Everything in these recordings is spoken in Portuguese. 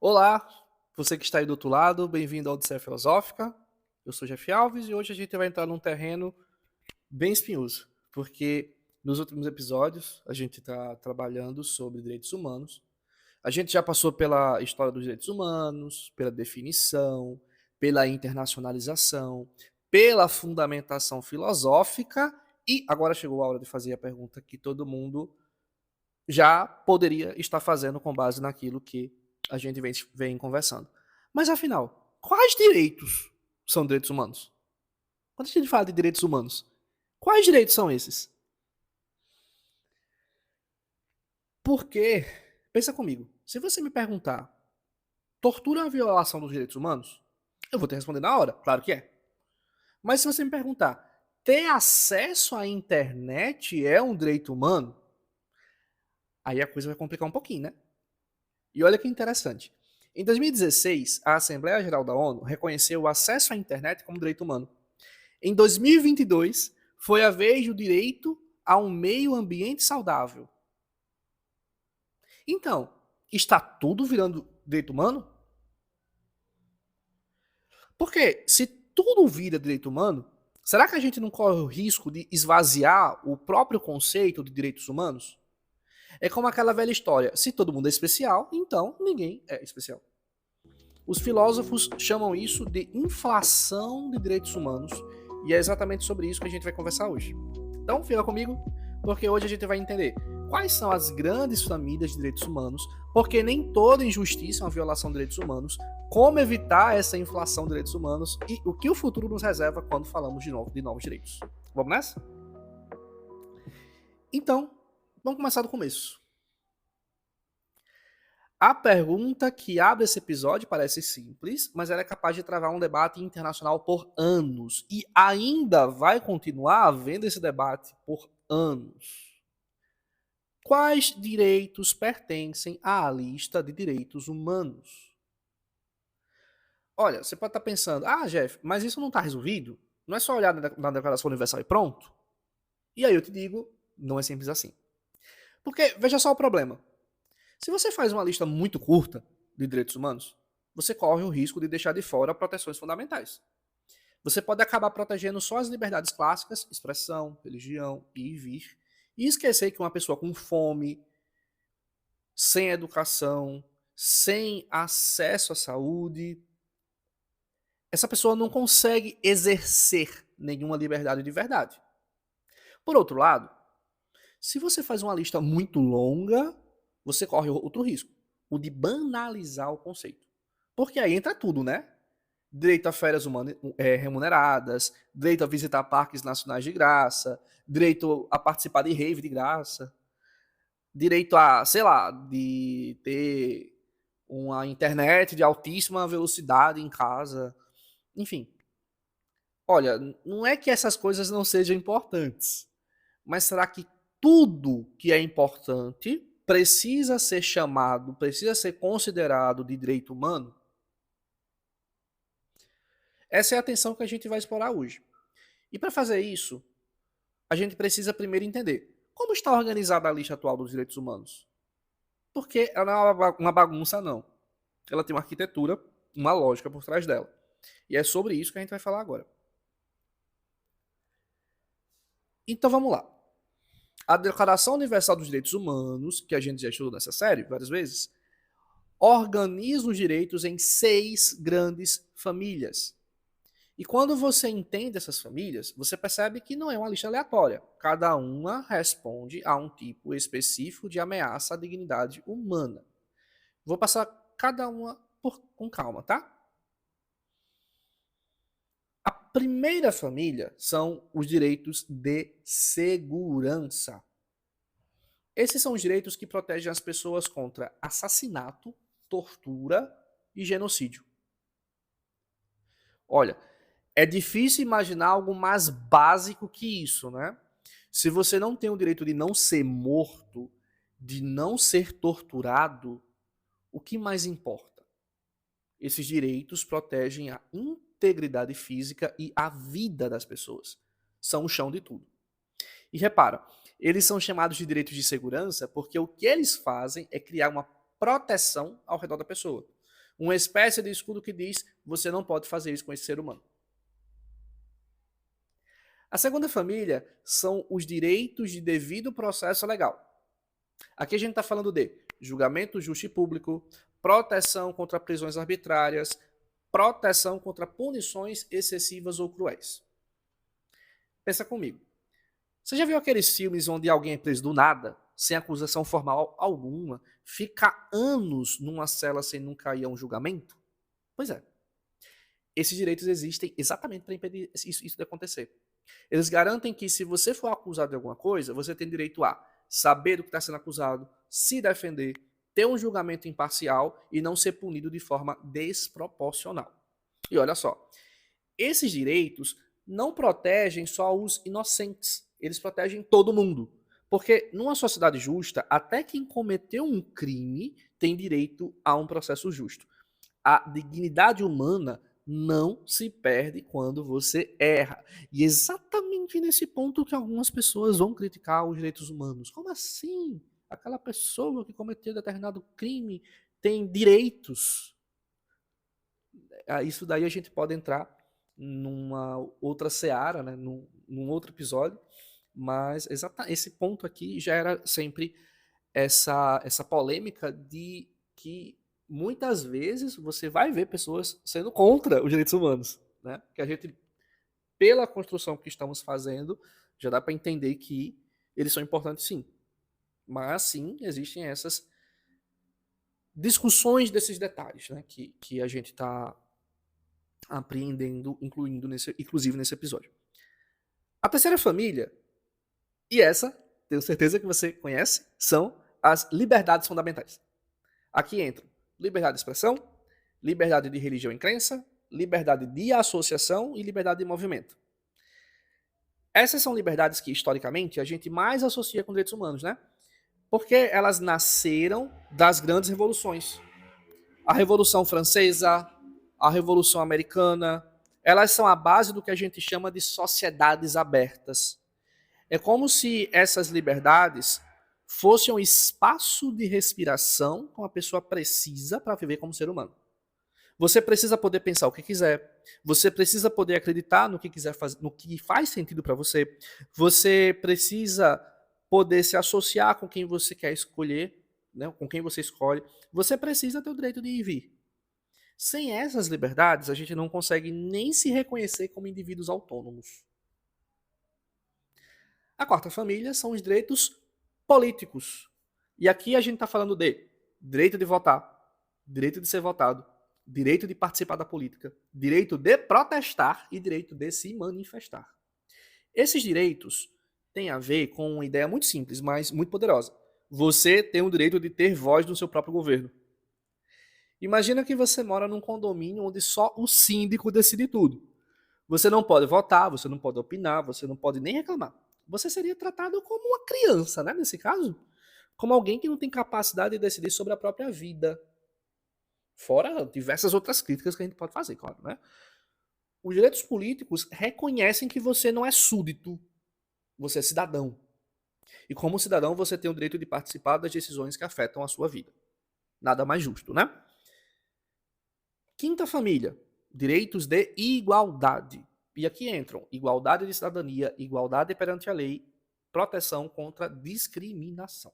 Olá, você que está aí do outro lado, bem-vindo ao Odisseia Filosófica. Eu sou Jeff Alves e hoje a gente vai entrar num terreno bem espinhoso, porque nos últimos episódios a gente está trabalhando sobre direitos humanos. A gente já passou pela história dos direitos humanos, pela definição, pela internacionalização, pela fundamentação filosófica e agora chegou a hora de fazer a pergunta que todo mundo já poderia estar fazendo com base naquilo que a gente vem conversando. Mas afinal, quais direitos são direitos humanos? Quando a gente fala de direitos humanos, quais direitos são esses? Porque, pensa comigo, se você me perguntar, tortura é uma violação dos direitos humanos? Eu vou te responder na hora, claro que é. Mas se você me perguntar, ter acesso à internet é um direito humano? Aí a coisa vai complicar um pouquinho, né? E olha que interessante. Em 2016, a Assembleia Geral da ONU reconheceu o acesso à internet como direito humano. Em 2022, foi a vez do direito a um meio ambiente saudável. Então, está tudo virando direito humano? Porque se tudo vira direito humano, será que a gente não corre o risco de esvaziar o próprio conceito de direitos humanos? É como aquela velha história: se todo mundo é especial, então ninguém é especial. Os filósofos chamam isso de inflação de direitos humanos, e é exatamente sobre isso que a gente vai conversar hoje. Então, fica comigo, porque hoje a gente vai entender quais são as grandes famílias de direitos humanos, porque nem toda injustiça é uma violação de direitos humanos, como evitar essa inflação de direitos humanos e o que o futuro nos reserva quando falamos de novos direitos. Vamos nessa? Então, vamos começar do começo. A pergunta que abre esse episódio parece simples, mas ela é capaz de travar um debate internacional por anos. E ainda vai continuar havendo esse debate por anos. Quais direitos pertencem à lista de direitos humanos? Olha, você pode estar pensando, Jeff, mas isso não está resolvido? Não é só olhar na Declaração Universal e pronto? E aí eu te digo, não é simples assim. Porque, veja só o problema. Se você faz uma lista muito curta de direitos humanos, você corre o risco de deixar de fora proteções fundamentais. Você pode acabar protegendo só as liberdades clássicas, expressão, religião, ir e vir, e esquecer que uma pessoa com fome, sem educação, sem acesso à saúde, essa pessoa não consegue exercer nenhuma liberdade de verdade. Por outro lado, se você faz uma lista muito longa, você corre outro risco, o de banalizar o conceito. Porque aí entra tudo, né? Direito a férias remuneradas, direito a visitar parques nacionais de graça, direito a participar de rave de graça, direito a, sei lá, de ter uma internet de altíssima velocidade em casa, enfim. Olha, não é que essas coisas não sejam importantes, mas será que tudo que é importante precisa ser chamado, precisa ser considerado de direito humano? Essa é a tensão que a gente vai explorar hoje. E para fazer isso, a gente precisa primeiro entender como está organizada a lista atual dos direitos humanos. Porque ela não é uma bagunça, não. Ela tem uma arquitetura, uma lógica por trás dela. E é sobre isso que a gente vai falar agora. Então vamos lá. A Declaração Universal dos Direitos Humanos, que a gente já estudou nessa série várias vezes, organiza os direitos em 6 grandes famílias. E quando você entende essas famílias, você percebe que não é uma lista aleatória. Cada uma responde a um tipo específico de ameaça à dignidade humana. Vou passar cada uma com calma, tá? A primeira família são os direitos de segurança. Esses são os direitos que protegem as pessoas contra assassinato, tortura e genocídio. Olha, é difícil imaginar algo mais básico que isso, né? Se você não tem o direito de não ser morto, de não ser torturado, o que mais importa? Esses direitos protegem a integridade física e a vida das pessoas. São o chão de tudo. E repara, eles são chamados de direitos de segurança porque o que eles fazem é criar uma proteção ao redor da pessoa. Uma espécie de escudo que diz: você não pode fazer isso com esse ser humano. A segunda família são os direitos de devido processo legal. Aqui a gente está falando de julgamento justo e público, proteção contra prisões arbitrárias, proteção contra punições excessivas ou cruéis. Pensa comigo. Você já viu aqueles filmes onde alguém é preso do nada, sem acusação formal alguma, fica anos numa cela sem nunca ir a um julgamento? Pois é. Esses direitos existem exatamente para impedir isso de acontecer. Eles garantem que se você for acusado de alguma coisa, você tem direito a saber do que está sendo acusado, se defender, ter um julgamento imparcial e não ser punido de forma desproporcional. E olha só, esses direitos não protegem só os inocentes, eles protegem todo mundo. Porque numa sociedade justa, até quem cometeu um crime tem direito a um processo justo. A dignidade humana não se perde quando você erra. E exatamente nesse ponto que algumas pessoas vão criticar os direitos humanos. Como assim? Aquela pessoa que cometeu determinado crime tem direitos. Isso daí a gente pode entrar numa outra seara, né? num outro episódio, mas esse ponto aqui já era sempre essa polêmica de que muitas vezes você vai ver pessoas sendo contra os direitos humanos, né? Que a gente, pela construção que estamos fazendo, já dá para entender que eles são importantes sim. Mas sim, existem essas discussões desses detalhes, né? Que a gente está apreendendo, inclusive nesse episódio. A terceira família, e essa, tenho certeza que você conhece, são as liberdades fundamentais. Aqui entram liberdade de expressão, liberdade de religião e crença, liberdade de associação e liberdade de movimento. Essas são liberdades que, historicamente, a gente mais associa com direitos humanos, né? Porque elas nasceram das grandes revoluções. A Revolução Francesa, a Revolução Americana, elas são a base do que a gente chama de sociedades abertas. É como se essas liberdades fossem um espaço de respiração que uma pessoa precisa para viver como ser humano. Você precisa poder pensar o que quiser, você precisa poder acreditar no que quiser fazer, no que faz sentido para você, você precisa poder se associar com quem você quer escolher, né, com quem você escolhe, você precisa ter o direito de ir e vir. Sem essas liberdades, a gente não consegue nem se reconhecer como indivíduos autônomos. A quarta família são os direitos políticos. E aqui a gente está falando de direito de votar, direito de ser votado, direito de participar da política, direito de protestar e direito de se manifestar. Esses direitos têm a ver com uma ideia muito simples, mas muito poderosa. Você tem o direito de ter voz no seu próprio governo. Imagina que você mora num condomínio onde só o síndico decide tudo. Você não pode votar, você não pode opinar, você não pode nem reclamar. Você seria tratado como uma criança, né, nesse caso? Como alguém que não tem capacidade de decidir sobre a própria vida. Fora diversas outras críticas que a gente pode fazer, claro, né? Os direitos políticos reconhecem que você não é súdito, você é cidadão. E como cidadão, você tem o direito de participar das decisões que afetam a sua vida. Nada mais justo, né? Quinta família, direitos de igualdade. E aqui entram igualdade de cidadania, igualdade perante a lei, proteção contra discriminação.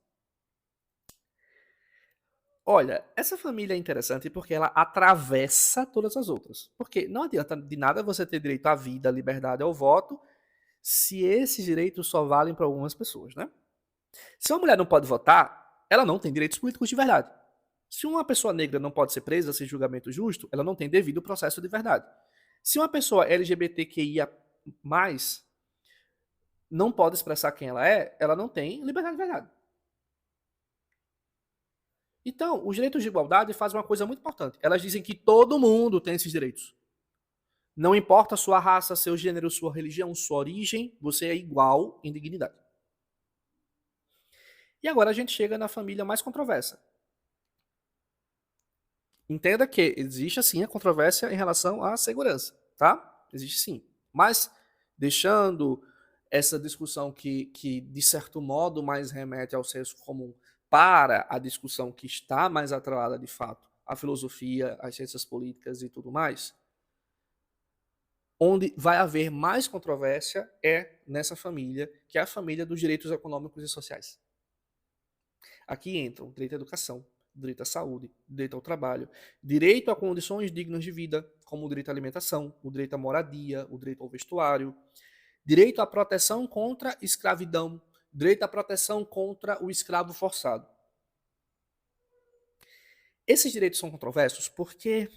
Olha, essa família é interessante porque ela atravessa todas as outras. Porque não adianta de nada você ter direito à vida, à liberdade, ao voto, se esses direitos só valem para algumas pessoas, né? Se uma mulher não pode votar, ela não tem direitos políticos de verdade. Se uma pessoa negra não pode ser presa sem julgamento justo, ela não tem devido processo de verdade. Se uma pessoa LGBTQIA+, não pode expressar quem ela não tem liberdade de verdade. Então, os direitos de igualdade fazem uma coisa muito importante. Elas dizem que todo mundo tem esses direitos. Não importa a sua raça, seu gênero, sua religião, sua origem, você é igual em dignidade. E agora a gente chega na família mais controversa. Entenda que existe sim a controvérsia em relação à segurança, tá? Existe sim. Mas, deixando essa discussão que de certo modo mais remete ao senso comum para a discussão que está mais atrelada de fato a filosofia, as ciências políticas e tudo mais, onde vai haver mais controvérsia é nessa família, que é a família dos direitos econômicos e sociais. Aqui entram o direito à educação, direito à saúde, direito ao trabalho, direito a condições dignas de vida, como o direito à alimentação, o direito à moradia, o direito ao vestuário, direito à proteção contra escravidão, direito à proteção contra o escravo forçado. Esses direitos são controversos porque,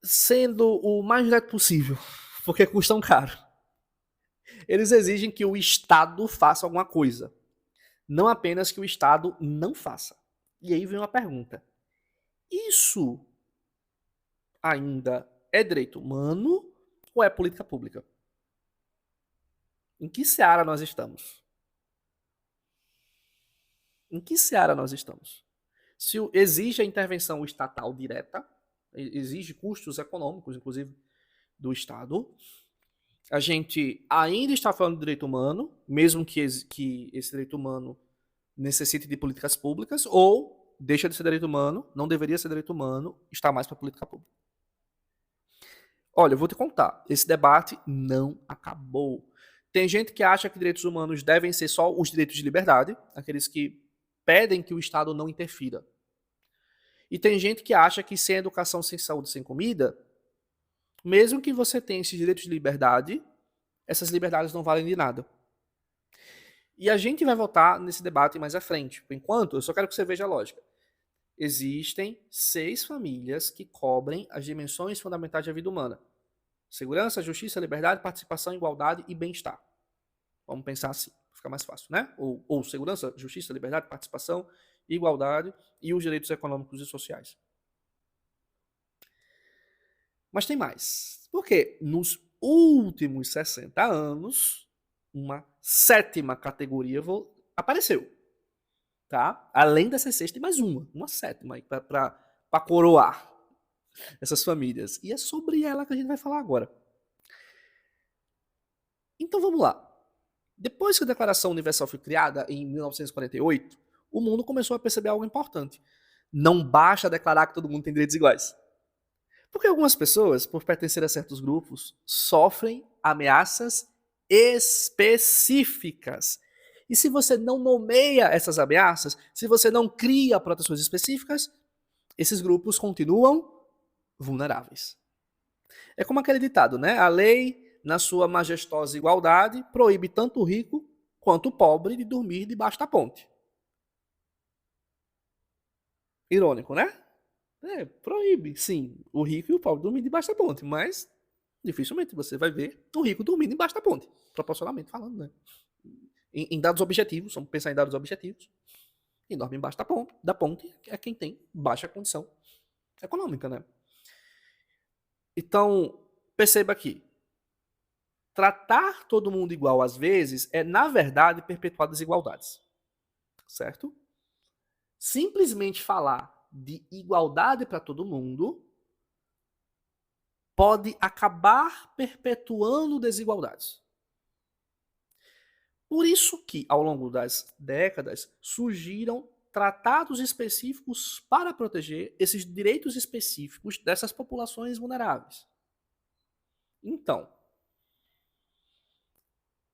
sendo o mais direto possível, porque custam caro, eles exigem que o Estado faça alguma coisa, não apenas que o Estado não faça. E aí vem uma pergunta: isso ainda é direito humano ou é política pública? Em que seara nós estamos? Em que seara nós estamos? Se exige a intervenção estatal direta, exige custos econômicos, inclusive, do Estado, a gente ainda está falando de direito humano, mesmo que esse direito humano necessite de políticas públicas, ou deixa de ser direito humano, não deveria ser direito humano, está mais para política pública. Olha, eu vou te contar, esse debate não acabou. Tem gente que acha que direitos humanos devem ser só os direitos de liberdade, aqueles que pedem que o Estado não interfira. E tem gente que acha que sem educação, sem saúde, sem comida, mesmo que você tenha esses direitos de liberdade, essas liberdades não valem de nada. E a gente vai voltar nesse debate mais à frente. Por enquanto, eu só quero que você veja a lógica. Existem 6 famílias que cobrem as dimensões fundamentais da vida humana: segurança, justiça, liberdade, participação, igualdade e bem-estar. Vamos pensar assim, fica mais fácil, né? Ou segurança, justiça, liberdade, participação, igualdade e os direitos econômicos e sociais. Mas tem mais. Porque nos últimos 60 anos, uma 7ª categoria apareceu. Tá? Além dessas 6, tem mais uma 7ª para coroar essas famílias. E é sobre ela que a gente vai falar agora. Então vamos lá. Depois que a Declaração Universal foi criada em 1948, o mundo começou a perceber algo importante. Não basta declarar que todo mundo tem direitos iguais. Porque algumas pessoas, por pertencer a certos grupos, sofrem ameaças específicas. E se você não nomeia essas ameaças, se você não cria proteções específicas, esses grupos continuam vulneráveis. É como aquele ditado, né? A lei, na sua majestosa igualdade, proíbe tanto o rico quanto o pobre de dormir debaixo da ponte. Irônico, né? Proíbe, sim, o rico e o pobre dormir debaixo da ponte, mas dificilmente você vai ver o rico dormindo debaixo da ponte, proporcionalmente falando, né? Em dados objetivos, vamos pensar em dados objetivos, quem dorme embaixo da ponte é quem tem baixa condição econômica, né? Então, perceba aqui, tratar todo mundo igual às vezes é, na verdade, perpetuar desigualdades, certo? Simplesmente falar de igualdade para todo mundo pode acabar perpetuando desigualdades. Por isso que, ao longo das décadas, surgiram tratados específicos para proteger esses direitos específicos dessas populações vulneráveis. Então,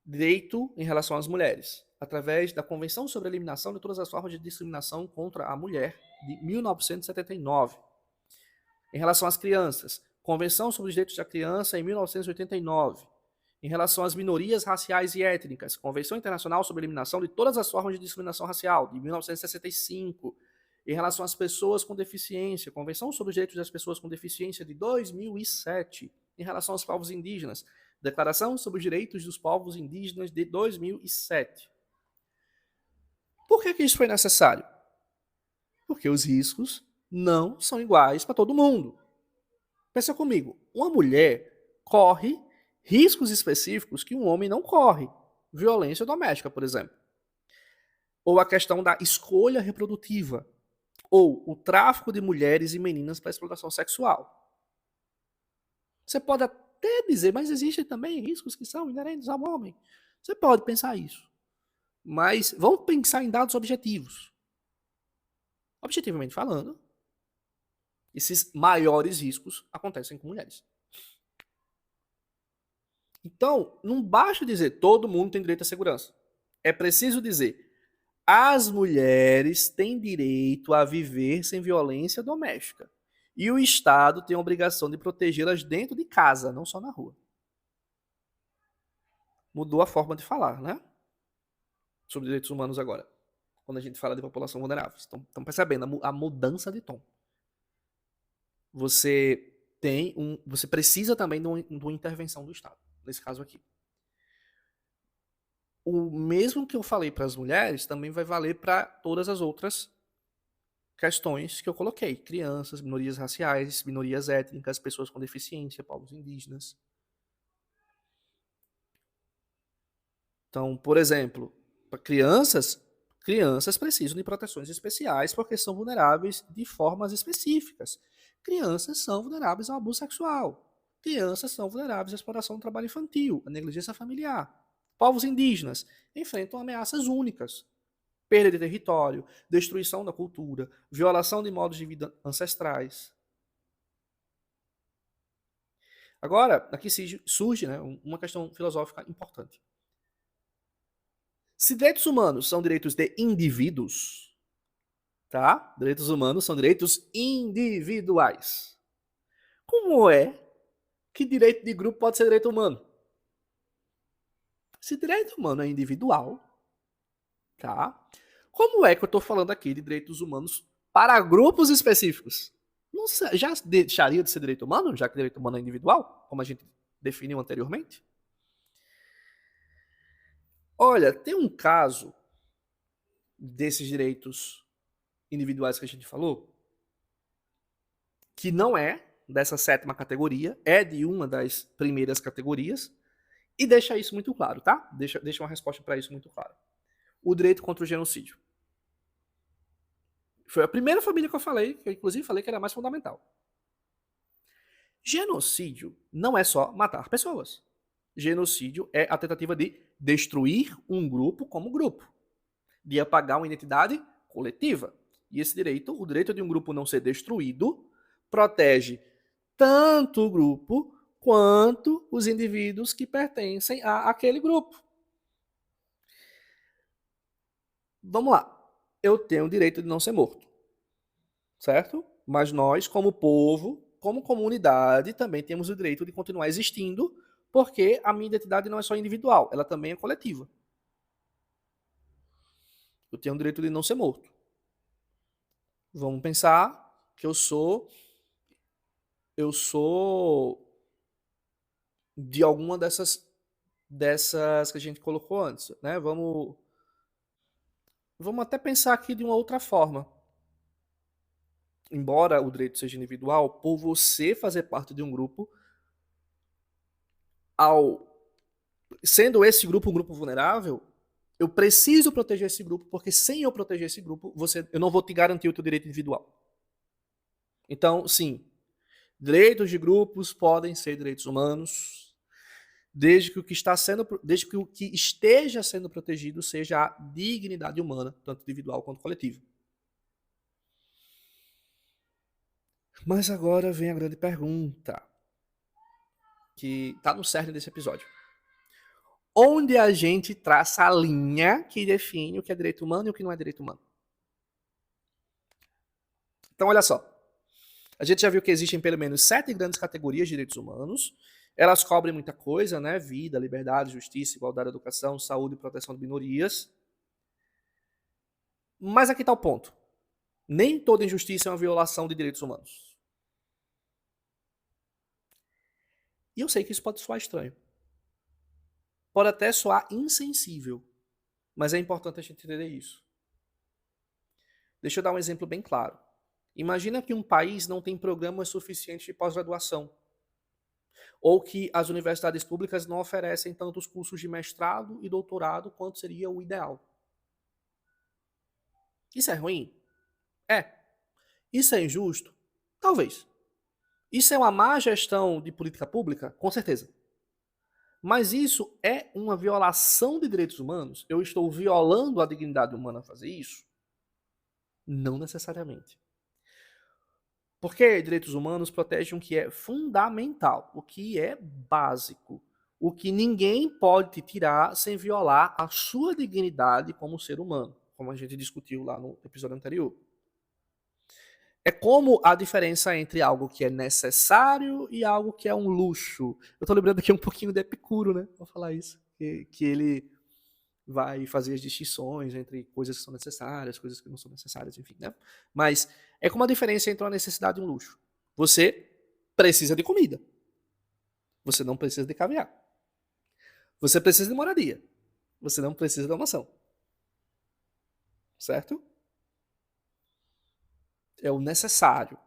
direito em relação às mulheres, através da Convenção sobre a Eliminação de Todas as Formas de Discriminação contra a Mulher, de 1979. Em relação às crianças, Convenção sobre os Direitos da Criança, em 1989. Em relação às minorias raciais e étnicas, Convenção Internacional sobre a Eliminação de Todas as Formas de Discriminação Racial, de 1965. Em relação às pessoas com deficiência, Convenção sobre os Direitos das Pessoas com Deficiência, de 2007. Em relação aos povos indígenas, Declaração sobre os Direitos dos Povos Indígenas, de 2007. Por que isso foi necessário? Porque os riscos não são iguais para todo mundo. Pensa comigo, uma mulher corre riscos específicos que um homem não corre. Violência doméstica, por exemplo. Ou a questão da escolha reprodutiva. Ou o tráfico de mulheres e meninas para exploração sexual. Você pode até dizer, mas existem também riscos que são inerentes ao homem. Você pode pensar isso. Mas vamos pensar em dados objetivos. Objetivamente falando, esses maiores riscos acontecem com mulheres. Então, não basta dizer todo mundo tem direito à segurança. É preciso dizer as mulheres têm direito a viver sem violência doméstica. E o Estado tem a obrigação de protegê-las dentro de casa, não só na rua. Mudou a forma de falar, né? Sobre direitos humanos agora. Quando a gente fala de população vulnerável. Estão percebendo a mudança de tom. Você precisa também de uma intervenção do Estado, nesse caso aqui. O mesmo que eu falei para as mulheres também vai valer para todas as outras questões que eu coloquei. Crianças, minorias raciais, minorias étnicas, pessoas com deficiência, povos indígenas. Então, por exemplo, para crianças precisam de proteções especiais porque são vulneráveis de formas específicas. Crianças são vulneráveis ao abuso sexual. Crianças são vulneráveis à exploração do trabalho infantil, à negligência familiar. Povos indígenas enfrentam ameaças únicas. Perda de território, destruição da cultura, violação de modos de vida ancestrais. Agora, aqui surge, né, uma questão filosófica importante. Se direitos humanos são direitos de indivíduos, tá? Direitos humanos são direitos individuais. Como é que direito de grupo pode ser direito humano? Se direito humano é individual, tá? Como é que eu estou falando aqui de direitos humanos para grupos específicos? Não sei, já deixaria de ser direito humano, já que direito humano é individual, como a gente definiu anteriormente? Olha, tem um caso desses direitos individuais que a gente falou, que não é dessa 7ª categoria, é de uma das primeiras categorias, e deixa isso muito claro, tá? Deixa uma resposta para isso muito clara. O direito contra o genocídio. Foi a primeira família que eu falei, que eu inclusive falei que era a mais fundamental. Genocídio não é só matar pessoas. Genocídio é a tentativa de destruir um grupo como grupo, de apagar uma identidade coletiva. E esse direito, o direito de um grupo não ser destruído, protege tanto o grupo quanto os indivíduos que pertencem àquele grupo. Vamos lá. Eu tenho o direito de não ser morto, certo? Mas nós, como povo, como comunidade, também temos o direito de continuar existindo, porque a minha identidade não é só individual, ela também é coletiva. Eu tenho o direito de não ser morto. Vamos pensar que eu sou de alguma dessas que a gente colocou antes, né? Vamos até pensar aqui de uma outra forma. Embora o direito seja individual, por você fazer parte de um grupo, sendo esse grupo um grupo vulnerável, eu preciso proteger esse grupo, porque sem eu proteger esse grupo, eu não vou te garantir o teu direito individual. Então, sim, direitos de grupos podem ser direitos humanos, desde que o que esteja sendo protegido seja a dignidade humana, tanto individual quanto coletiva. Mas agora vem a grande pergunta, que está no cerne desse episódio. Onde a gente traça a linha que define o que é direito humano e o que não é direito humano? Então, olha só. A gente já viu que existem pelo menos 7 grandes categorias de direitos humanos. Elas cobrem muita coisa, né? Vida, liberdade, justiça, igualdade, educação, saúde e proteção de minorias. Mas aqui está o ponto. Nem toda injustiça é uma violação de direitos humanos. E eu sei que isso pode soar estranho. Pode até soar insensível. Mas é importante a gente entender isso. Deixa eu dar um exemplo bem claro. Imagina que um país não tem programas suficientes de pós-graduação. Ou que as universidades públicas não oferecem tantos cursos de mestrado e doutorado quanto seria o ideal. Isso é ruim? É. Isso é injusto? Talvez. Isso é uma má gestão de política pública? Com certeza. Mas isso é uma violação de direitos humanos? Eu estou violando a dignidade humana a fazer isso? Não necessariamente. Porque direitos humanos protegem o que é fundamental, o que é básico, o que ninguém pode te tirar sem violar a sua dignidade como ser humano, como a gente discutiu lá no episódio anterior. É como a diferença entre algo que é necessário e algo que é um luxo. Eu tô lembrando aqui um pouquinho de Epicuro, né? Vou falar isso. Que ele vai fazer as distinções entre coisas que são necessárias, coisas que não são necessárias, enfim, né? Mas é como a diferença entre uma necessidade e um luxo. Você precisa de comida. Você não precisa de caviar. Você precisa de moradia. Você não precisa de uma mansão. Certo? É o necessário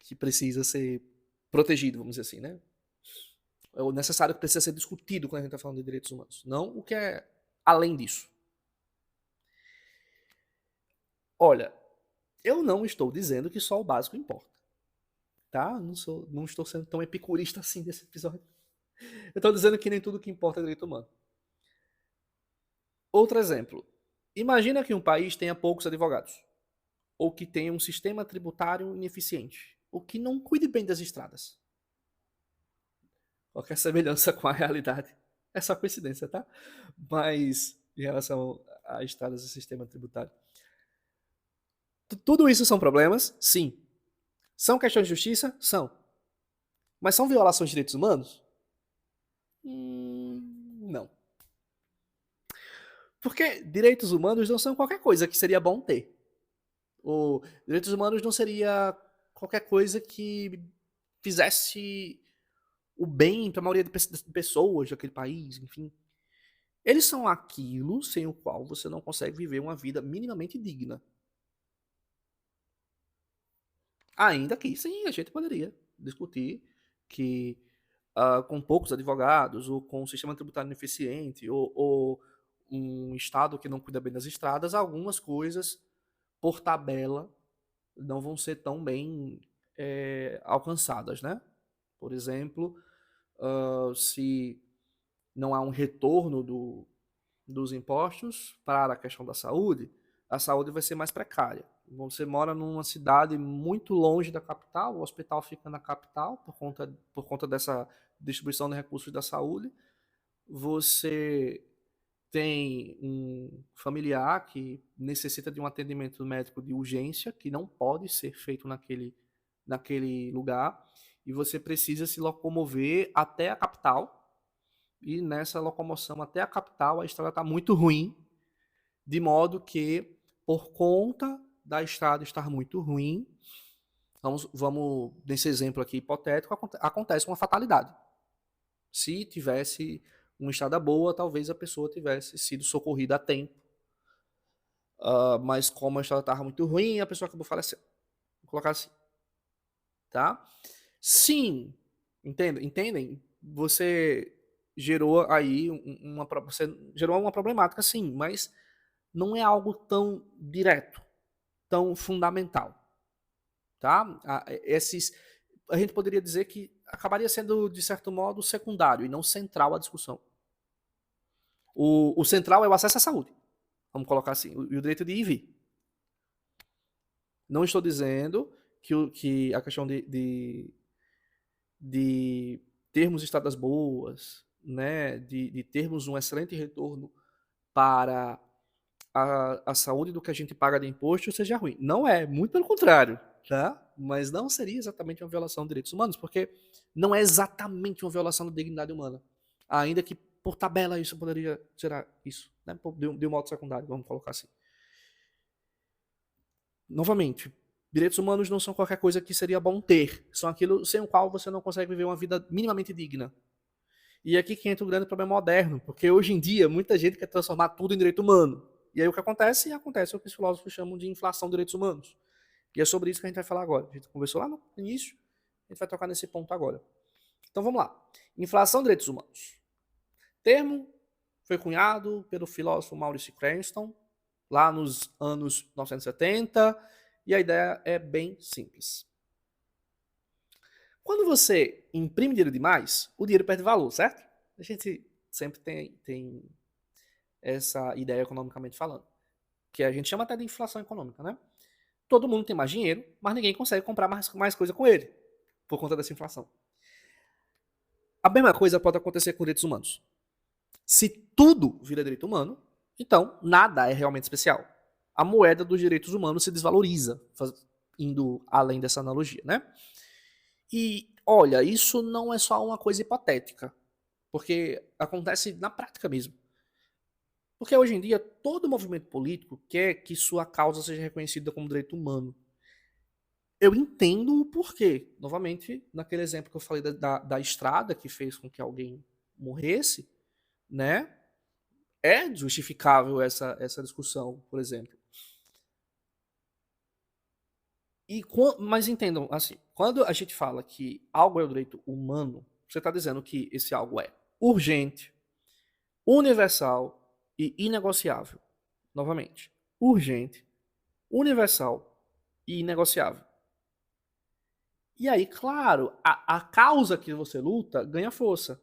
que precisa ser protegido, vamos dizer assim, né? É o necessário que precisa ser discutido quando a gente está falando de direitos humanos. Não o que é além disso. Olha, eu não estou dizendo que só o básico importa. Tá? Não estou sendo tão epicurista assim desse episódio. Eu estou dizendo que nem tudo que importa é direito humano. Outro exemplo. Imagina que um país tenha poucos advogados. Ou que tenha um sistema tributário ineficiente. Ou que não cuide bem das estradas. Qualquer semelhança com a realidade é só coincidência, tá? Mas em relação a estradas e sistema tributário. Tudo isso são problemas? Sim. São questões de justiça? São. Mas são violações de direitos humanos? Não. Porque direitos humanos não são qualquer coisa que seria bom ter. Ou direitos humanos não seria qualquer coisa que fizesse o bem para a maioria de pessoas daquele país, enfim. Eles são aquilo sem o qual você não consegue viver uma vida minimamente digna. Ainda que sim, a gente poderia discutir que com poucos advogados, ou com um sistema tributário ineficiente, ou um Estado que não cuida bem das estradas, algumas coisas, por tabela, não vão ser tão bem alcançadas, né? Por exemplo, se não há um retorno dos impostos para a questão da saúde, a saúde vai ser mais precária. Você mora numa cidade muito longe da capital, o hospital fica na capital por conta dessa distribuição de recursos da saúde. Você tem um familiar que necessita de um atendimento médico de urgência, que não pode ser feito naquele lugar, e você precisa se locomover até a capital, e nessa locomoção até a capital a estrada está muito ruim, de modo que, por conta da estrada estar muito ruim, vamos nesse exemplo aqui hipotético, acontece uma fatalidade. Se tivesse uma estrada boa, talvez a pessoa tivesse sido socorrida a tempo. Mas como a estrada estava muito ruim, a pessoa acabou falecendo. Vou colocar assim. Tá? Sim, entendem? Você gerou aí você gerou uma problemática, sim, mas não é algo tão direto, tão fundamental, tá? A gente poderia dizer que acabaria sendo, de certo modo, secundário e não central à discussão. O central é o acesso à saúde, vamos colocar assim, e o direito de ir e vir. Não estou dizendo que a questão de termos estradas boas, né, de termos um excelente retorno para a saúde do que a gente paga de imposto seja ruim. Não é, muito pelo contrário, tá? Mas não seria exatamente uma violação de direitos humanos, porque não é exatamente uma violação da dignidade humana. Ainda que por tabela isso poderia gerar isso, né? De um modo secundário, vamos colocar assim. Novamente, direitos humanos não são qualquer coisa que seria bom ter, são aquilo sem o qual você não consegue viver uma vida minimamente digna. E é aqui que entra o grande problema moderno, porque hoje em dia muita gente quer transformar tudo em direito humano. E aí o que acontece? Acontece o que os filósofos chamam de inflação de direitos humanos. E é sobre isso que a gente vai falar agora. A gente conversou lá no início, a gente vai tocar nesse ponto agora. Então vamos lá. Inflação de direitos humanos. Termo foi cunhado pelo filósofo Maurice Cranston, lá nos anos 1970, e a ideia é bem simples. Quando você imprime dinheiro demais, o dinheiro perde valor, certo? A gente sempre tem essa ideia economicamente falando. que a gente chama até de inflação econômica, né? Todo mundo tem mais dinheiro, mas ninguém consegue comprar mais coisa com ele, por conta dessa inflação. A mesma coisa pode acontecer com direitos humanos. Se tudo vira direito humano, então nada é realmente especial. A moeda dos direitos humanos se desvaloriza, indo além dessa analogia, né? E olha, isso não é só uma coisa hipotética, porque acontece na prática mesmo. Porque hoje em dia todo movimento político quer que sua causa seja reconhecida como direito humano. Eu entendo o porquê. Novamente, naquele exemplo que eu falei da estrada que fez com que alguém morresse, né? É justificável essa discussão, por exemplo. Mas entendam, assim, quando a gente fala que algo é o direito humano, você está dizendo que esse algo é urgente, universal e inegociável. Novamente, urgente, universal e inegociável. E aí, claro, a causa que você luta ganha força.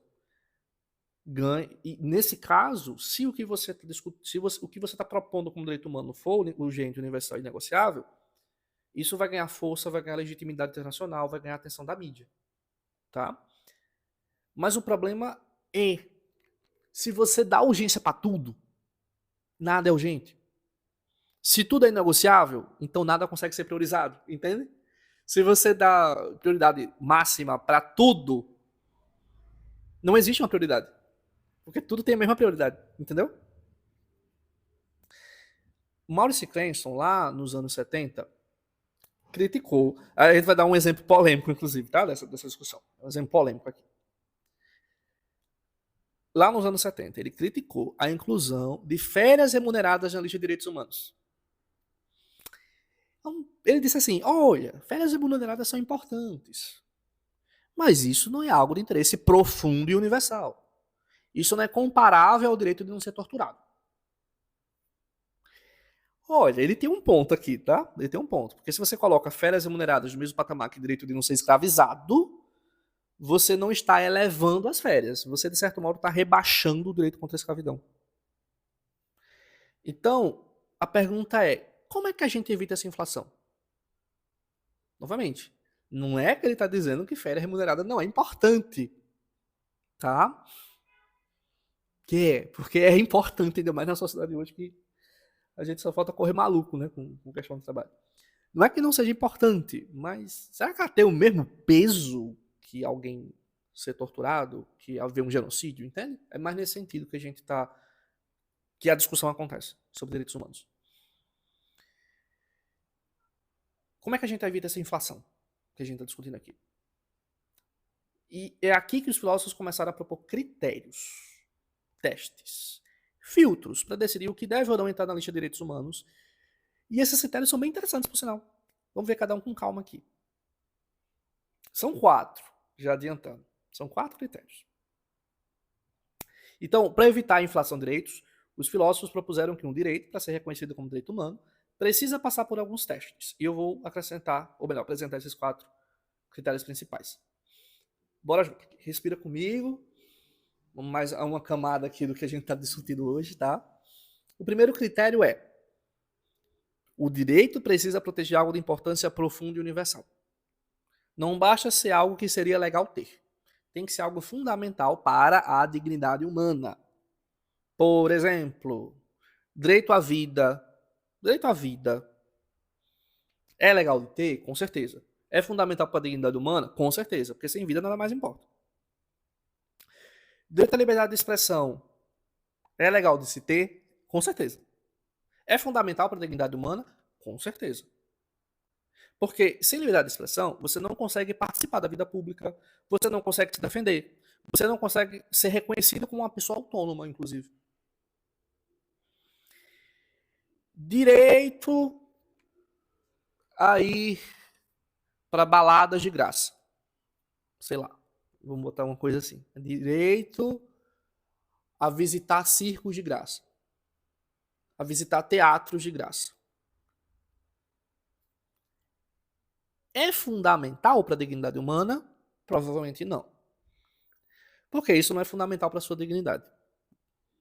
E nesse caso, se o que você está propondo como direito humano for urgente, universal e negociável, isso vai ganhar força, vai ganhar legitimidade internacional, vai ganhar atenção da mídia, tá? Mas o problema é, se você dá urgência para tudo, nada é urgente. Se tudo é negociável, então nada consegue ser priorizado, entende? Se você dá prioridade máxima para tudo, não existe uma prioridade. Porque tudo tem a mesma prioridade, entendeu? Maurice Cranston, lá nos anos 70, criticou. A gente vai dar um exemplo polêmico, inclusive, tá? Dessa discussão. Um exemplo polêmico aqui. Lá nos anos 70, ele criticou a inclusão de férias remuneradas na lista de direitos humanos. Então, ele disse assim: olha, férias remuneradas são importantes, mas isso não é algo de interesse profundo e universal. Isso não é comparável ao direito de não ser torturado. Olha, ele tem um ponto aqui, tá? Ele tem um ponto. Porque se você coloca férias remuneradas no mesmo patamar que o direito de não ser escravizado, você não está elevando as férias. Você, de certo modo, está rebaixando o direito contra a escravidão. Então, a pergunta é, como é que a gente evita essa inflação? Novamente, não é que ele está dizendo que férias remunerada não é importante, tá? Porque é importante, ainda mais na sociedade hoje que a gente só falta correr maluco, né, com questão de trabalho. Não é que não seja importante, mas será que ela tem o mesmo peso que alguém ser torturado, que haver um genocídio, entende? É mais nesse sentido que a gente tá, que a discussão acontece sobre direitos humanos. Como é que a gente evita essa inflação que a gente está discutindo aqui? E é aqui que os filósofos começaram a propor critérios, testes, filtros para decidir o que deve ou não entrar na lista de direitos humanos. E esses critérios são bem interessantes, por sinal. Vamos ver cada um com calma aqui. São 4, já adiantando. São 4 critérios. Então, para evitar a inflação de direitos, os filósofos propuseram que um direito, para ser reconhecido como direito humano, precisa passar por alguns testes. E eu vou acrescentar, ou melhor, apresentar esses 4 critérios principais. Bora junto. Respira comigo. Vamos mais a uma camada aqui do que a gente está discutindo hoje, tá? O primeiro critério é: o direito precisa proteger algo de importância profunda e universal. Não basta ser algo que seria legal ter. Tem que ser algo fundamental para a dignidade humana. Por exemplo, direito à vida. Direito à vida é legal de ter? Com certeza. É fundamental para a dignidade humana? Com certeza, porque sem vida nada mais importa. Direito à liberdade de expressão é legal de se ter? Com certeza. É fundamental para a dignidade humana? Com certeza. Porque sem liberdade de expressão, você não consegue participar da vida pública, você não consegue se defender, você não consegue ser reconhecido como uma pessoa autônoma, inclusive. Direito a ir para baladas de graça. Sei lá, vamos botar uma coisa assim. Direito a visitar circos de graça. A visitar teatros de graça. É fundamental para a dignidade humana? Provavelmente não. Porque isso não é fundamental para a sua dignidade.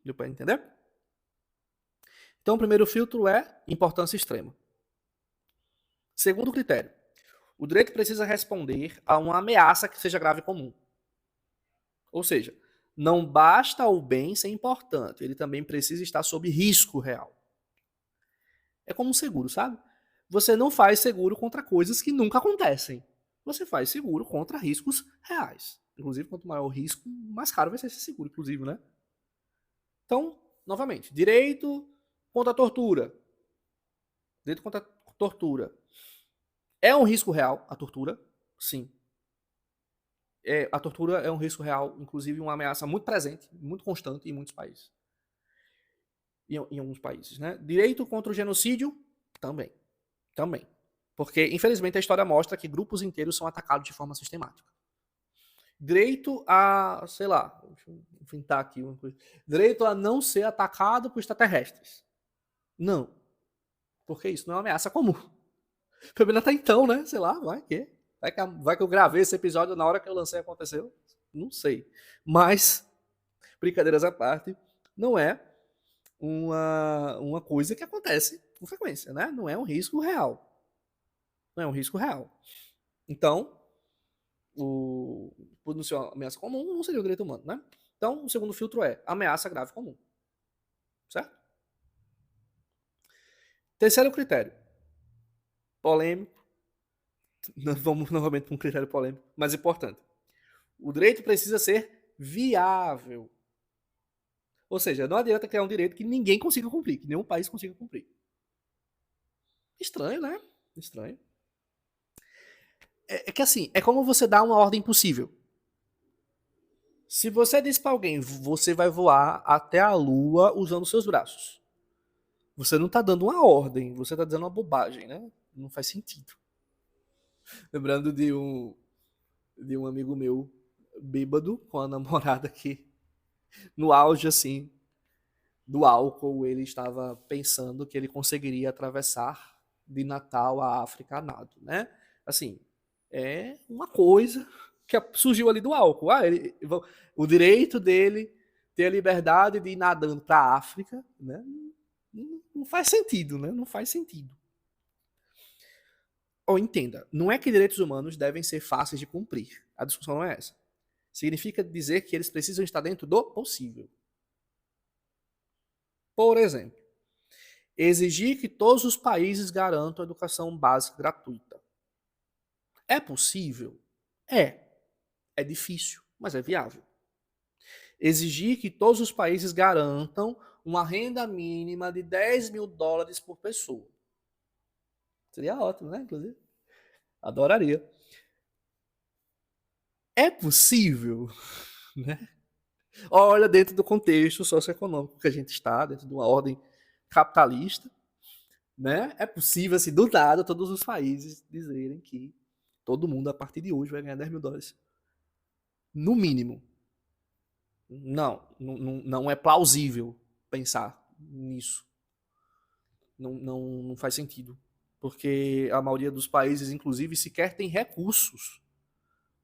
Deu para entender? Então, o primeiro filtro é importância extrema. Segundo critério, o direito precisa responder a uma ameaça que seja grave e comum. Ou seja, não basta o bem ser importante, ele também precisa estar sob risco real. É como um seguro, sabe? Você não faz seguro contra coisas que nunca acontecem. Você faz seguro contra riscos reais. Inclusive, quanto maior o risco, mais caro vai ser esse seguro, inclusive, né? Então, novamente, direito contra a tortura. Direito contra a tortura. É um risco real a tortura? Sim. A tortura é um risco real, inclusive uma ameaça muito presente, muito constante em muitos países. Em alguns países, né? Direito contra o genocídio? Também. Também. Porque, infelizmente, a história mostra que grupos inteiros são atacados de forma sistemática. Direito a, sei lá, deixa eu inventar aqui uma coisa. Direito a não ser atacado por extraterrestres. Não. Porque isso não é uma ameaça comum. Pelo menos até então, né? Sei lá, vai que. Vai que eu gravei esse episódio na hora que eu lancei aconteceu. Não sei. Mas, brincadeiras à parte, não é uma coisa que acontece com frequência, né? Não é um risco real. Não é um risco real. Então, por não ser uma ameaça comum, não seria o direito humano, né? Então, o segundo filtro é ameaça grave comum. Certo? Terceiro critério. Polêmico. Vamos novamente para um critério polêmico, mas importante. O direito precisa ser viável. Ou seja, não adianta criar um direito que ninguém consiga cumprir, que nenhum país consiga cumprir. Estranho, né? Estranho. É que assim, é como você dá uma ordem possível. Se você diz para alguém, você vai voar até a lua usando seus braços. Você não tá dando uma ordem, você tá dizendo uma bobagem, né? Não faz sentido. Lembrando de um amigo meu bêbado com a namorada que no auge assim do álcool ele estava pensando que ele conseguiria atravessar de Natal à África a nado, né? Assim, é uma coisa que surgiu ali do álcool. O direito dele ter a liberdade de ir nadando para a África, né? Não faz sentido, né? Não faz sentido. Ou entenda, não é que direitos humanos devem ser fáceis de cumprir. A discussão não é essa. Significa dizer que eles precisam estar dentro do possível. Por exemplo, exigir que todos os países garantam a educação básica gratuita. É possível? É. É difícil, mas é viável. Exigir que todos os países garantam uma renda mínima de $10.000 por pessoa. Seria ótimo, né? Inclusive. Adoraria. É possível, né? Olha, dentro do contexto socioeconômico que a gente está, dentro de uma ordem capitalista, né? É possível, assim, do nada, todos os países dizerem que todo mundo, a partir de hoje, vai ganhar $10.000. No mínimo. Não é plausível pensar nisso. Não faz sentido. Porque a maioria dos países, inclusive, sequer tem recursos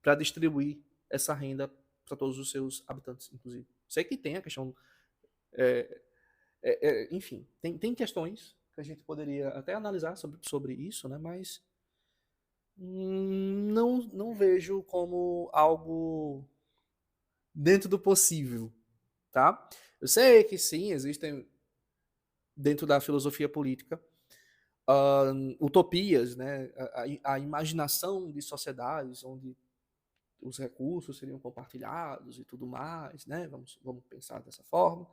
para distribuir essa renda para todos os seus habitantes, inclusive. Sei que tem a questão. Enfim, tem questões que a gente poderia até analisar sobre isso, né? Mas não vejo como algo dentro do possível, tá? Eu sei que sim, existem dentro da filosofia política utopias, né? A imaginação de sociedades onde os recursos seriam compartilhados e tudo mais, né? Vamos pensar dessa forma,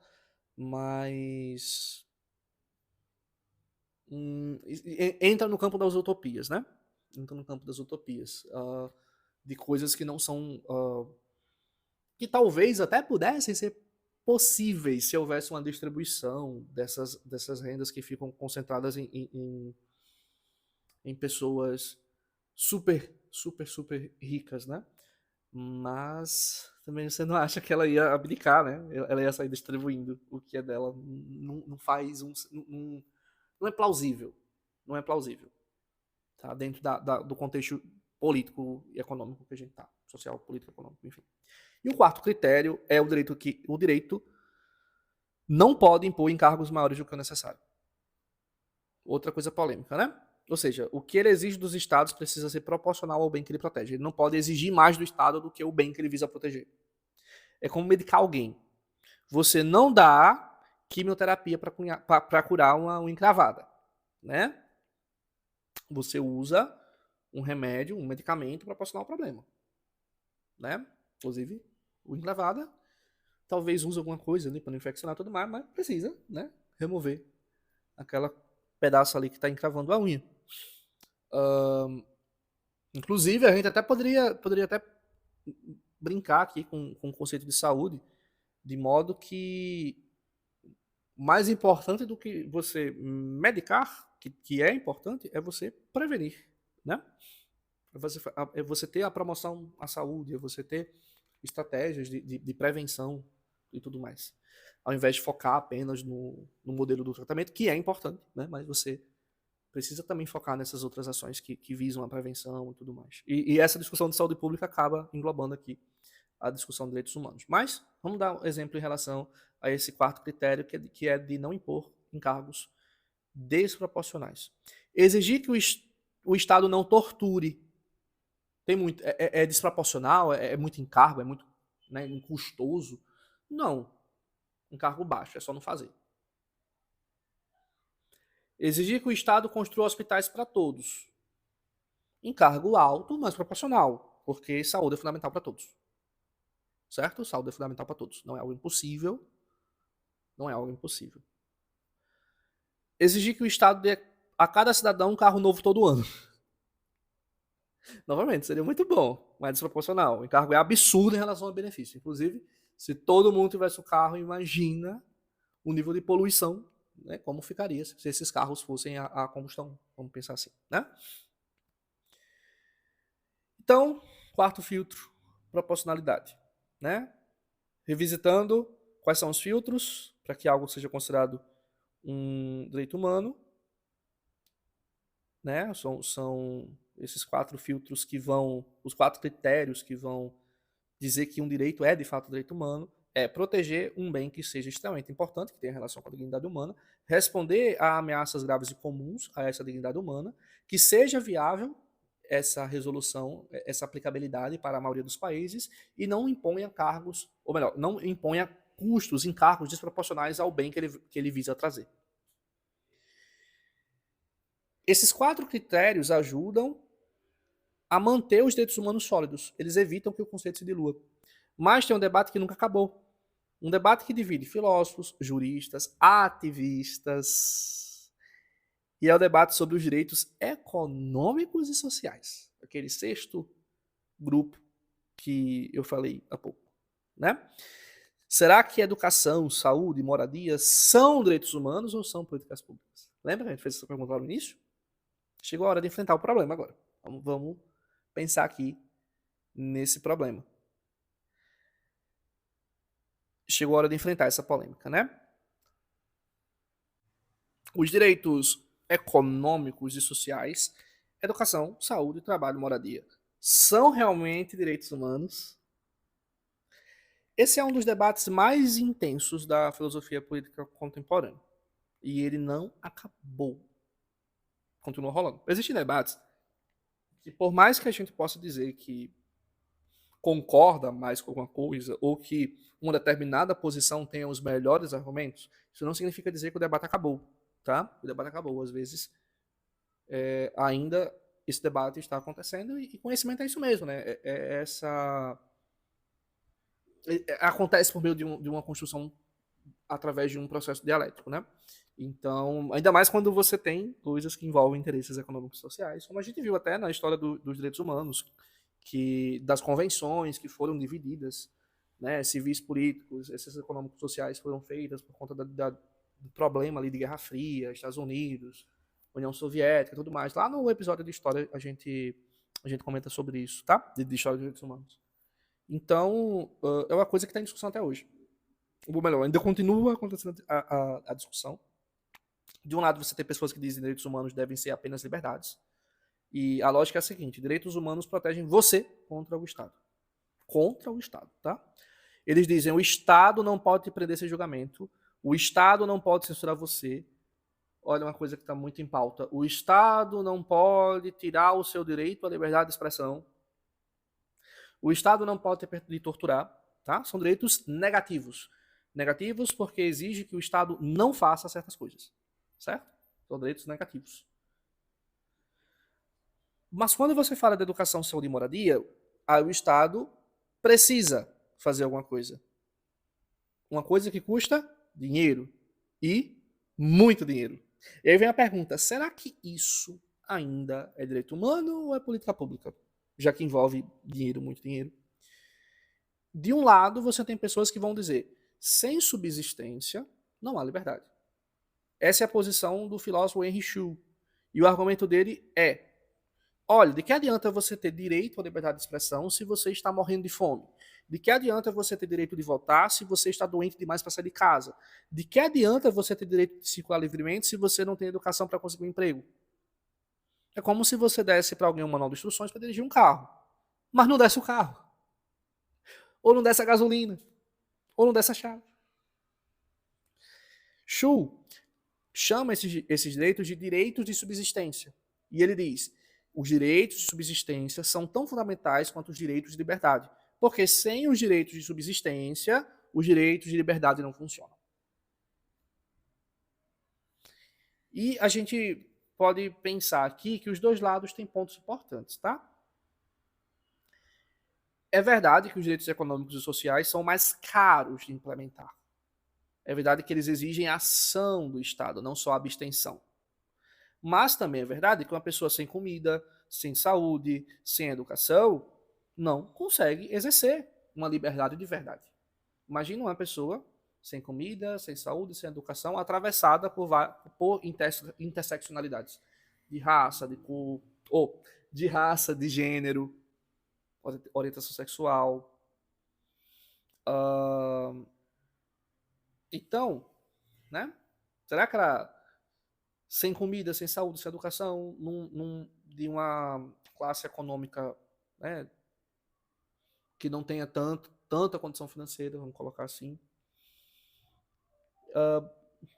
mas entra no campo das utopias, né? Entra no campo das utopias, de coisas que não são, que talvez até pudessem ser possíveis se houvesse uma distribuição dessas rendas que ficam concentradas em pessoas super ricas, né? Mas também você não acha que ela ia abdicar, né? Ela ia sair distribuindo o que é dela. Não faz não é plausível. Não é plausível. Tá? Dentro do contexto político e econômico que a gente tá. Social, político, econômico, enfim. E o quarto critério é o direito não pode impor encargos maiores do que o necessário. Outra coisa polêmica, né? Ou seja, o que ele exige dos estados precisa ser proporcional ao bem que ele protege. Ele não pode exigir mais do estado do que o bem que ele visa proteger. É como medicar alguém. Você não dá quimioterapia para curar uma unha encravada, né? Você usa um remédio, um medicamento proporcional ao problema, né? Inclusive, unha encravada, talvez use alguma coisa ali para não infeccionar tudo mais, mas precisa, né? Remover aquela pedaço ali que está encravando a unha. Inclusive, a gente até poderia até brincar aqui com o conceito de saúde, de modo que mais importante do que você medicar, que é importante, é você prevenir, né? É você ter a promoção à saúde, é você ter estratégias de prevenção e tudo mais. Ao invés de focar apenas no modelo do tratamento, que é importante, né? Mas você precisa também focar nessas outras ações que visam a prevenção e tudo mais. E essa discussão de saúde pública acaba englobando aqui a discussão de direitos humanos. Mas vamos dar um exemplo em relação a esse quarto critério, que é de não impor encargos desproporcionais. Exigir que o Estado não torture tem muito, é desproporcional, é muito encargo, é muito, né, custoso. Não. Encargo baixo, é só não fazer. Exigir que o Estado construa hospitais para todos. Encargo alto, mas proporcional, porque saúde é fundamental para todos. Certo? Saúde é fundamental para todos. Não é algo impossível. Não é algo impossível. Exigir que o Estado dê a cada cidadão um carro novo todo ano. Novamente, seria muito bom, mas desproporcional. O encargo é absurdo em relação ao benefício. Inclusive, se todo mundo tivesse o carro, imagina o nível de poluição, né, como ficaria se esses carros fossem a combustão. Vamos pensar assim, né? Então, quarto filtro, proporcionalidade, né? Revisitando quais são os filtros para que algo seja considerado um direito humano, né? São esses 4 filtros que vão, os 4 critérios que vão dizer que um direito é de fato direito humano, é proteger um bem que seja extremamente importante, que tenha relação com a dignidade humana, responder a ameaças graves e comuns a essa dignidade humana, que seja viável essa resolução, essa aplicabilidade para a maioria dos países e não imponha cargos, ou melhor, não imponha custos, encargos desproporcionais ao bem que ele visa trazer. Esses 4 critérios ajudam a manter os direitos humanos sólidos. Eles evitam que o conceito se dilua. Mas tem um debate que nunca acabou. Um debate que divide filósofos, juristas, ativistas. E é o debate sobre os direitos econômicos e sociais. Aquele sexto grupo que eu falei há pouco, né? Será que educação, saúde, moradia são direitos humanos ou são políticas públicas? Lembra que a gente fez essa pergunta lá no início? Chegou a hora de enfrentar o problema agora. Vamos pensar aqui nesse problema. Chegou a hora de enfrentar essa polêmica, né? Os direitos econômicos e sociais, educação, saúde, trabalho, moradia, são realmente direitos humanos? Esse é um dos debates mais intensos da filosofia política contemporânea. E ele não acabou. Continua rolando. Existem debates que, por mais que a gente possa dizer que concorda mais com alguma coisa, ou que uma determinada posição tenha os melhores argumentos, isso não significa dizer que o debate acabou. Tá? O debate acabou. Às vezes, ainda esse debate está acontecendo e conhecimento é isso mesmo, né? Acontece por meio de uma construção através de um processo dialético, né? Então, ainda mais quando você tem coisas que envolvem interesses econômicos e sociais, como a gente viu até na história dos direitos humanos, das convenções que foram divididas, né, civis políticos, esses econômicos sociais foram feitas por conta do problema ali de Guerra Fria, Estados Unidos, União Soviética e tudo mais. Lá no episódio de história a gente comenta sobre isso, tá? De história dos direitos humanos. Então, é uma coisa que está em discussão até hoje. Ou melhor, ainda continua acontecendo a discussão. De um lado, você tem pessoas que dizem que direitos humanos devem ser apenas liberdades. E a lógica é a seguinte: direitos humanos protegem você contra o Estado. Contra o Estado, tá? Eles dizem: o Estado não pode te prender sem julgamento, o Estado não pode censurar você, olha uma coisa que está muito em pauta. O Estado não pode tirar o seu direito à liberdade de expressão. O Estado não pode lhe torturar, tá? São direitos negativos. Negativos porque exige que o Estado não faça certas coisas, certo? São direitos negativos. Mas quando você fala de educação, saúde e moradia, aí o Estado precisa fazer alguma coisa. Uma coisa que custa dinheiro e muito dinheiro. E aí vem a pergunta, será que isso ainda é direito humano ou é política pública? Já que envolve dinheiro, muito dinheiro. De um lado, você tem pessoas que vão dizer, sem subsistência, não há liberdade. Essa é a posição do filósofo Henry Shue. E o argumento dele é, olha, de que adianta você ter direito à liberdade de expressão se você está morrendo de fome? De que adianta você ter direito de votar se você está doente demais para sair de casa? De que adianta você ter direito de circular livremente se você não tem educação para conseguir um emprego? É como se você desse para alguém um manual de instruções para dirigir um carro, mas não desse o carro, ou não desse a gasolina, ou não desse a chave. Shu chama esses direitos de direitos de subsistência. E ele diz, os direitos de subsistência são tão fundamentais quanto os direitos de liberdade. Porque sem os direitos de subsistência, os direitos de liberdade não funcionam. E a gente pode pensar aqui que os dois lados têm pontos importantes, tá? É verdade que os direitos econômicos e sociais são mais caros de implementar. É verdade que eles exigem ação do Estado, não só abstenção. Mas também é verdade que uma pessoa sem comida, sem saúde, sem educação, não consegue exercer uma liberdade de verdade. Imagina uma pessoa sem comida, sem saúde, sem educação, atravessada por interseccionalidades de raça, de cor, ou de raça, de gênero, orientação sexual. Então, né? Será que ela sem comida, sem saúde, sem educação, de uma classe econômica, né, que não tenha tanta condição financeira, vamos colocar assim.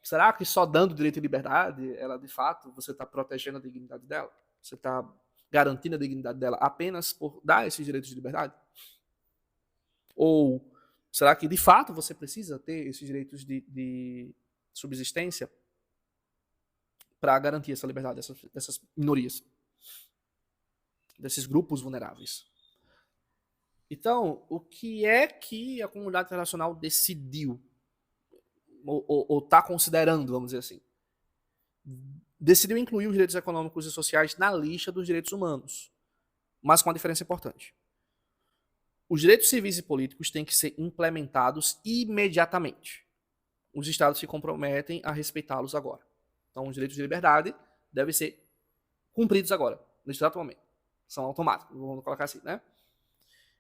Será que só dando direito e liberdade, ela de fato, você está protegendo a dignidade dela? Você está garantindo a dignidade dela apenas por dar esses direitos de liberdade? Ou será que de fato você precisa ter esses direitos de subsistência para garantir essa liberdade dessas minorias, desses grupos vulneráveis? Então, o que é que a comunidade internacional decidiu, ou está considerando, vamos dizer assim? Decidiu incluir os direitos econômicos e sociais na lista dos direitos humanos, mas com uma diferença importante. Os direitos civis e políticos têm que ser implementados imediatamente. Os estados se comprometem a respeitá-los agora. Então, os direitos de liberdade devem ser cumpridos agora, neste exato momento. São automáticos, vamos colocar assim, né?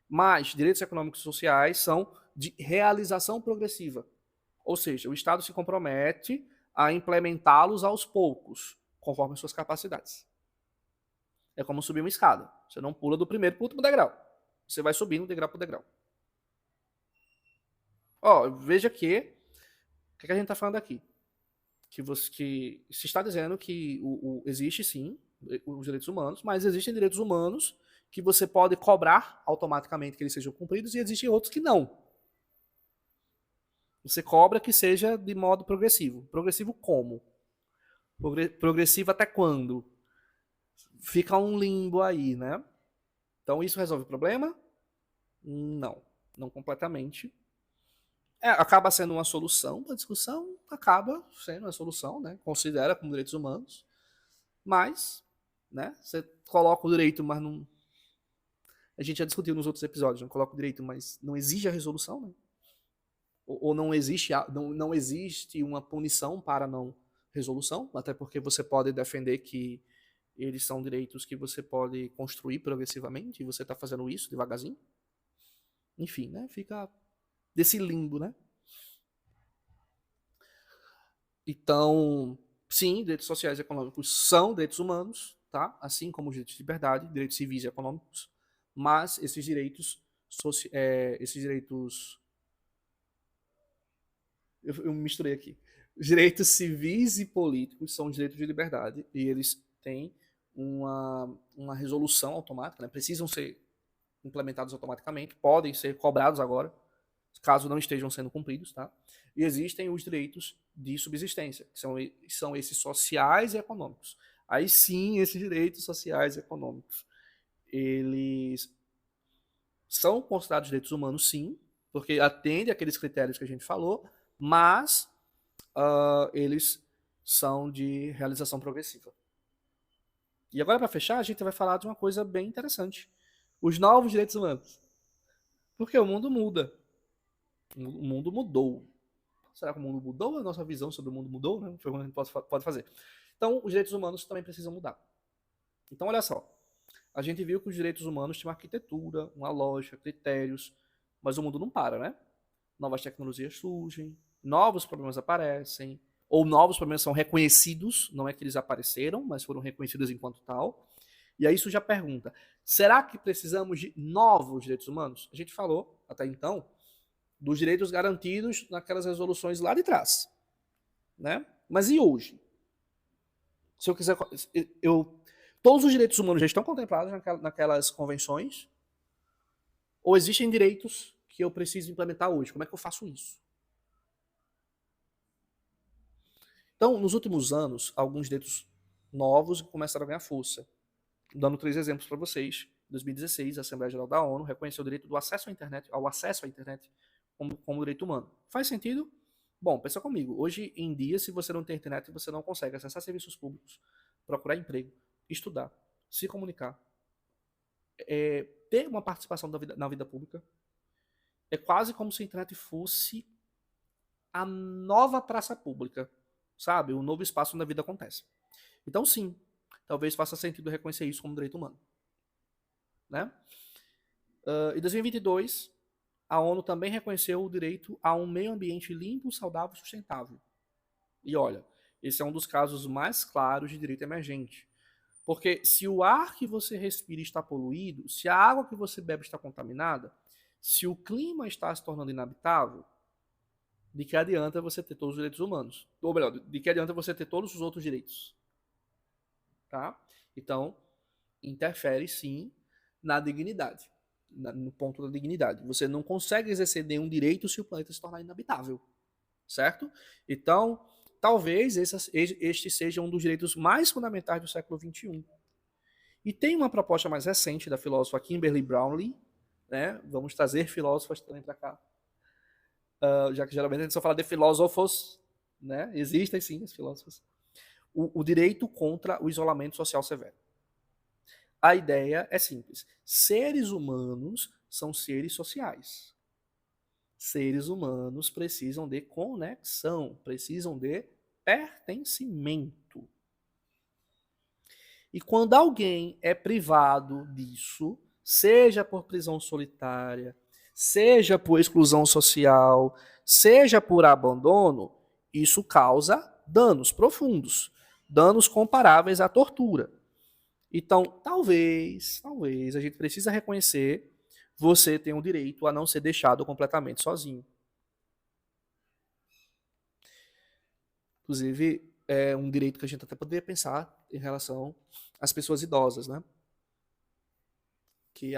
Mas direitos econômicos e sociais são de realização progressiva. Ou seja, o Estado se compromete a implementá-los aos poucos, conforme as suas capacidades. É como subir uma escada. Você não pula do primeiro para o último degrau. Você vai subindo degrau por degrau. Veja que o que a gente está falando aqui? Que se está dizendo que existe sim os direitos humanos, mas existem direitos humanos que você pode cobrar automaticamente que eles sejam cumpridos e existem outros que não. Você cobra que seja de modo progressivo. Progressivo como? Progressivo até quando? Fica um limbo aí, né? Então isso resolve o problema? Não, não completamente. Acaba sendo uma solução para a discussão, acaba sendo uma solução, né? Considera como direitos humanos, mas, né? Você coloca o direito, mas não. A gente já discutiu nos outros episódios, não coloca o direito, mas não exige a resolução, né? Ou não existe uma punição para não resolução, até porque você pode defender que eles são direitos que você pode construir progressivamente, e você está fazendo isso devagarzinho. Enfim, né? Fica desse limbo, né? Então, sim, direitos sociais e econômicos são direitos humanos, tá? Assim como os direitos de liberdade, direitos civis e econômicos, mas esses direitos eu me misturei aqui. Os direitos civis e políticos são os direitos de liberdade e eles têm uma resolução automática, né? Precisam ser implementados automaticamente, podem ser cobrados agora, caso não estejam sendo cumpridos, tá? E existem os direitos de subsistência, que são esses sociais e econômicos. Aí sim, esses direitos sociais e econômicos, eles são considerados direitos humanos, sim, porque atende aqueles critérios que a gente falou, mas eles são de realização progressiva. E agora, para fechar, a gente vai falar de uma coisa bem interessante: os novos direitos humanos. Porque o mundo muda. O mundo mudou. Será que o mundo mudou? A nossa visão sobre o mundo mudou? Né? Foi o que a gente pode fazer. Então, os direitos humanos também precisam mudar. Então, olha só. A gente viu que os direitos humanos têm uma arquitetura, uma lógica, critérios, mas o mundo não para, né? Novas tecnologias surgem, novos problemas aparecem, ou novos problemas são reconhecidos, não é que eles apareceram, mas foram reconhecidos enquanto tal. E aí isso já pergunta, será que precisamos de novos direitos humanos? A gente falou, até então, dos direitos garantidos naquelas resoluções lá de trás, né? Mas e hoje? Se eu quiser, todos os direitos humanos já estão contemplados naquelas convenções? Ou existem direitos que eu preciso implementar hoje? Como é que eu faço isso? Então, nos últimos anos, alguns direitos novos começaram a ganhar força. Dando 3 exemplos para vocês. Em 2016, a Assembleia Geral da ONU reconheceu o direito do acesso à internet, como direito humano. Faz sentido? Bom, pensa comigo. Hoje em dia, se você não tem internet, você não consegue acessar serviços públicos, procurar emprego, estudar, se comunicar, ter uma participação na vida pública. É quase como se a internet fosse a nova praça pública, sabe? O novo espaço onde a vida acontece. Então, sim, talvez faça sentido reconhecer isso como direito humano. Né? Em 2022, a ONU também reconheceu o direito a um meio ambiente limpo, saudável e sustentável. E olha, esse é um dos casos mais claros de direito emergente. Porque se o ar que você respira está poluído, se a água que você bebe está contaminada, se o clima está se tornando inabitável, de que adianta você ter todos os direitos humanos? Ou melhor, de que adianta você ter todos os outros direitos? Tá? Então, interfere sim na dignidade, no ponto da dignidade. Você não consegue exercer nenhum direito se o planeta se tornar inabitável, certo? Então, talvez este seja um dos direitos mais fundamentais do século XXI. E tem uma proposta mais recente da filósofa Kimberly Brownlee, né? Vamos trazer filósofas também para cá, já que geralmente a gente só fala de filósofos, né? Existem sim os filósofos. O direito contra o isolamento social severo. A ideia é simples. Seres humanos são seres sociais. Seres humanos precisam de conexão, precisam de pertencimento. E quando alguém é privado disso, seja por prisão solitária, seja por exclusão social, seja por abandono, isso causa danos profundos, danos comparáveis à tortura. Então, talvez a gente precisa reconhecer você tem o direito a não ser deixado completamente sozinho. Inclusive, é um direito que a gente até poderia pensar em relação às pessoas idosas, né? Que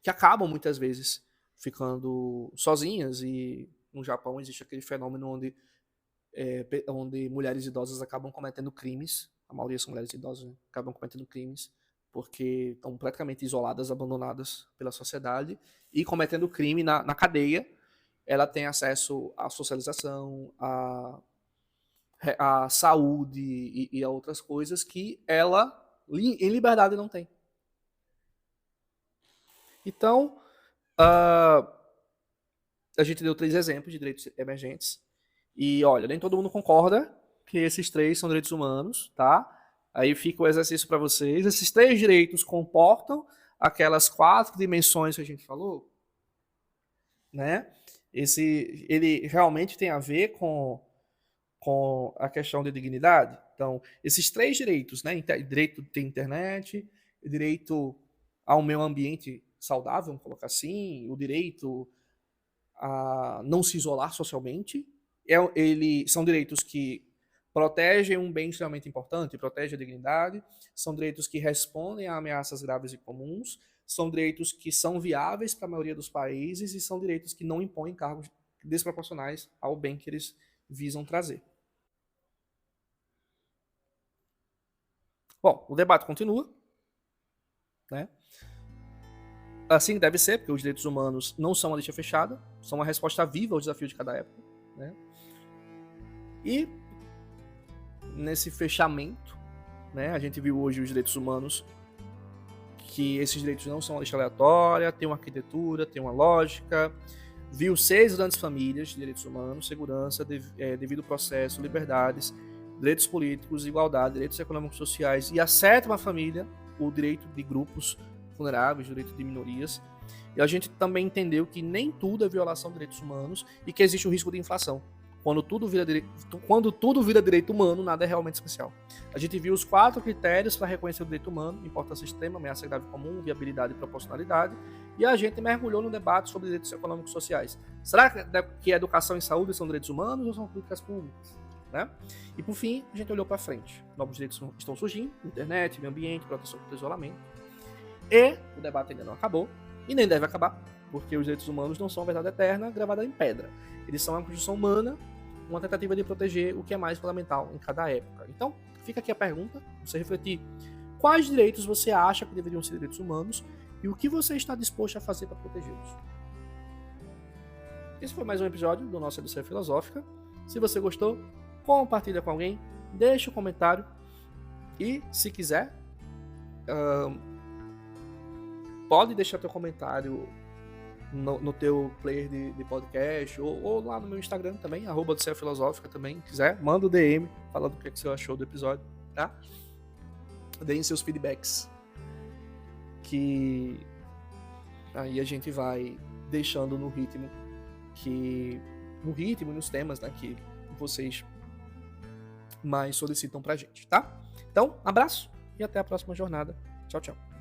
que acabam muitas vezes ficando sozinhas e no Japão existe aquele fenômeno onde mulheres idosas acabam cometendo crimes, a maioria são mulheres idosas, né? Acabam cometendo crimes porque estão praticamente isoladas, abandonadas pela sociedade e cometendo crime na cadeia. Ela tem acesso à socialização, à saúde e a outras coisas que ela, em liberdade, não tem. Então, a gente deu 3 exemplos de direitos emergentes. E olha, nem todo mundo concorda que esses 3 são direitos humanos, tá? Aí fica o exercício para vocês. Esses 3 direitos comportam aquelas 4 dimensões que a gente falou, né? Ele realmente tem a ver com a questão de dignidade. Então, esses 3 direitos, né? Direito de ter internet, direito a um meio ambiente saudável, vamos colocar assim, o direito a não se isolar socialmente, São direitos que protegem um bem extremamente importante, protegem a dignidade, são direitos que respondem a ameaças graves e comuns, são direitos que são viáveis para a maioria dos países e são direitos que não impõem cargos desproporcionais ao bem que eles visam trazer. Bom, o debate continua, né? Assim deve ser, porque os direitos humanos não são uma lista fechada, são uma resposta viva ao desafio de cada época, né? E nesse fechamento, né, a gente viu hoje os direitos humanos, que esses direitos não são uma lista aleatória, tem uma arquitetura, tem uma lógica. Viu 6 grandes famílias de direitos humanos: segurança, devido processo, liberdades, direitos políticos, igualdade, direitos econômicos e sociais, e a 7ª família, o direito de grupos vulneráveis, o direito de minorias. E a gente também entendeu que nem tudo é violação de direitos humanos e que existe o risco de inflação. Quando tudo vira direito humano, nada é realmente especial. A gente viu os 4 critérios para reconhecer o direito humano: importância extrema, ameaça grave comum, viabilidade e proporcionalidade. E a gente mergulhou no debate sobre direitos econômicos e sociais. Será que educação e saúde são direitos humanos ou são políticas públicas? Né? E por fim, a gente olhou para frente. Novos direitos estão surgindo: internet, meio ambiente, proteção contra o isolamento. E o debate ainda não acabou, e nem deve acabar, porque os direitos humanos não são a verdade eterna gravada em pedra. Eles são uma construção humana, uma tentativa de proteger o que é mais fundamental em cada época. Então, fica aqui a pergunta, você refletir: quais direitos você acha que deveriam ser direitos humanos e o que você está disposto a fazer para protegê-los? Esse foi mais um episódio do nosso Odisseia Filosófica. Se você gostou, compartilha com alguém, deixa um comentário e, se quiser, pode deixar teu comentário no teu player de podcast ou lá no meu Instagram também, @Odisseia Filosófica também. Quiser, manda o DM falando o que você achou do episódio, tá? Deem seus feedbacks, que aí a gente vai deixando no ritmo e nos temas, né, que vocês mais solicitam pra gente, tá? Então, abraço e até a próxima jornada. Tchau, tchau.